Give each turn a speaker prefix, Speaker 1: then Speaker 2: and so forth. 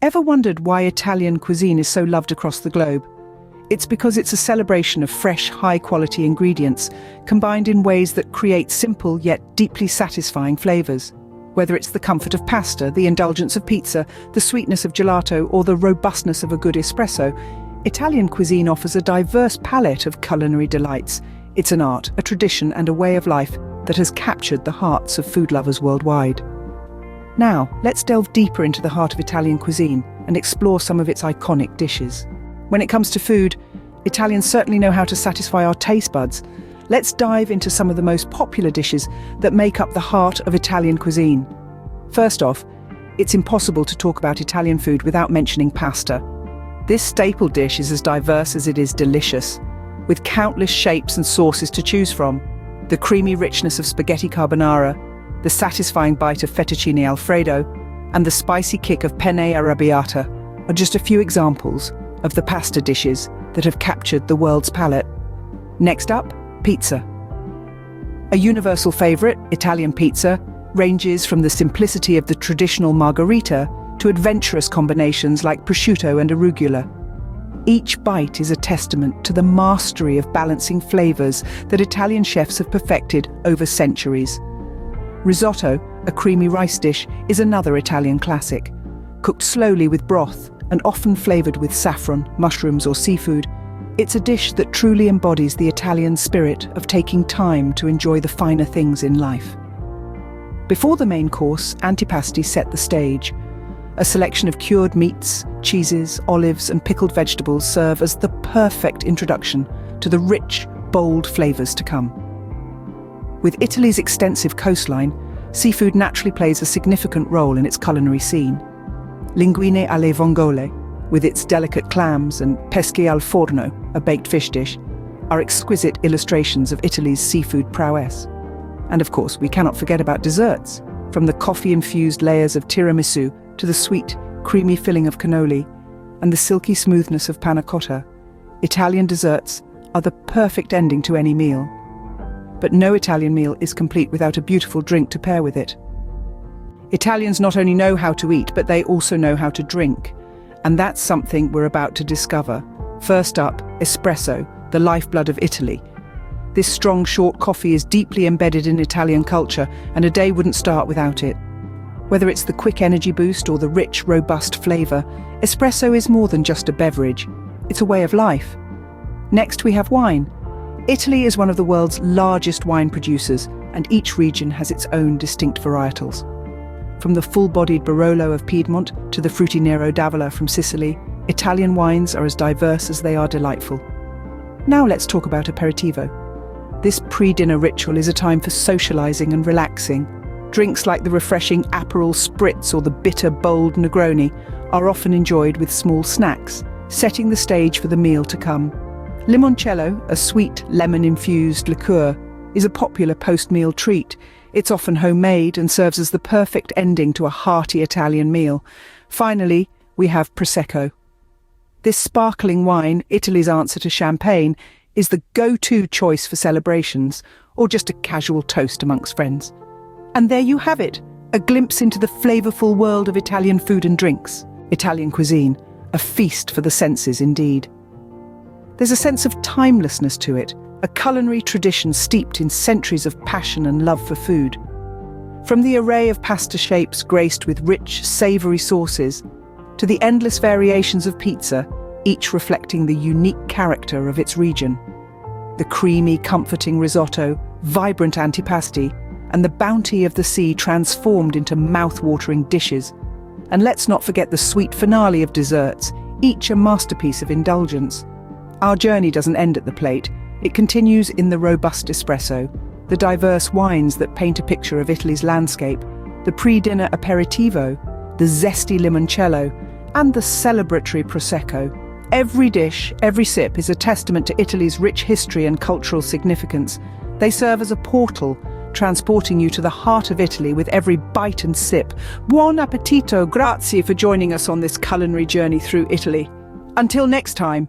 Speaker 1: Ever wondered why Italian cuisine is so loved across the globe? It's because it's a celebration of fresh, high-quality ingredients, combined in ways that create simple yet deeply satisfying flavors. Whether it's the comfort of pasta, the indulgence of pizza, the sweetness of gelato, or the robustness of a good espresso, Italian cuisine offers a diverse palette of culinary delights. It's an art, a tradition, and a way of life that has captured the hearts of food lovers worldwide. Now, let's delve deeper into the heart of Italian cuisine and explore some of its iconic dishes. When it comes to food, Italians certainly know how to satisfy our taste buds. Let's dive into some of the most popular dishes that make up the heart of Italian cuisine. First off, it's impossible to talk about Italian food without mentioning pasta. This staple dish is as diverse as it is delicious, with countless shapes and sauces to choose from. The creamy richness of spaghetti carbonara, the satisfying bite of fettuccine alfredo, and the spicy kick of penne arrabbiata are just a few examples of the pasta dishes that have captured the world's palate. Next up, pizza. A universal favorite, Italian pizza, ranges from the simplicity of the traditional margherita to adventurous combinations like prosciutto and arugula. Each bite is a testament to the mastery of balancing flavors that Italian chefs have perfected over centuries. Risotto, a creamy rice dish, is another Italian classic. Cooked slowly with broth and often flavored with saffron, mushrooms, or seafood, it's a dish that truly embodies the Italian spirit of taking time to enjoy the finer things in life. Before the main course, antipasti set the stage. A selection of cured meats, cheeses, olives, and pickled vegetables serve as the perfect introduction to the rich, bold flavors to come. With Italy's extensive coastline, seafood naturally plays a significant role in its culinary scene. Linguine alle vongole, with its delicate clams, and pesche al forno, a baked fish dish, are exquisite illustrations of Italy's seafood prowess. And of course, we cannot forget about desserts, from the coffee-infused layers of tiramisu to the sweet, creamy filling of cannoli and the silky smoothness of panna cotta. Italian desserts are the perfect ending to any meal. But no Italian meal is complete without a beautiful drink to pair with it. Italians not only know how to eat, but they also know how to drink. And that's something we're about to discover. First up, espresso, the lifeblood of Italy. This strong, short coffee is deeply embedded in Italian culture, and a day wouldn't start without it. Whether it's the quick energy boost or the rich, robust flavor, espresso is more than just a beverage. It's a way of life. Next, we have wine. Italy is one of the world's largest wine producers, and each region has its own distinct varietals. From the full-bodied Barolo of Piedmont to the fruity Nero d'Avola from Sicily, Italian wines are as diverse as they are delightful. Now let's talk about aperitivo. This pre-dinner ritual is a time for socializing and relaxing. Drinks like the refreshing Aperol Spritz or the bitter, bold Negroni are often enjoyed with small snacks, setting the stage for the meal to come. Limoncello, a sweet, lemon-infused liqueur, is a popular post-meal treat. It's often homemade and serves as the perfect ending to a hearty Italian meal. Finally, we have prosecco. This sparkling wine, Italy's answer to champagne, is the go-to choice for celebrations or just a casual toast amongst friends. And there you have it, a glimpse into the flavorful world of Italian food and drinks. Italian cuisine, a feast for the senses indeed. There's a sense of timelessness to it, a culinary tradition steeped in centuries of passion and love for food. From the array of pasta shapes graced with rich, savoury sauces, to the endless variations of pizza, each reflecting the unique character of its region. The creamy, comforting risotto, vibrant antipasti, and the bounty of the sea transformed into mouth-watering dishes. And let's not forget the sweet finale of desserts, each a masterpiece of indulgence. Our journey doesn't end at the plate. It continues in the robust espresso, the diverse wines that paint a picture of Italy's landscape, the pre-dinner aperitivo, the zesty limoncello, and the celebratory prosecco. Every dish, every sip is a testament to Italy's rich history and cultural significance. They serve as a portal, transporting you to the heart of Italy with every bite and sip. Buon appetito! Grazie for joining us on this culinary journey through Italy. Until next time.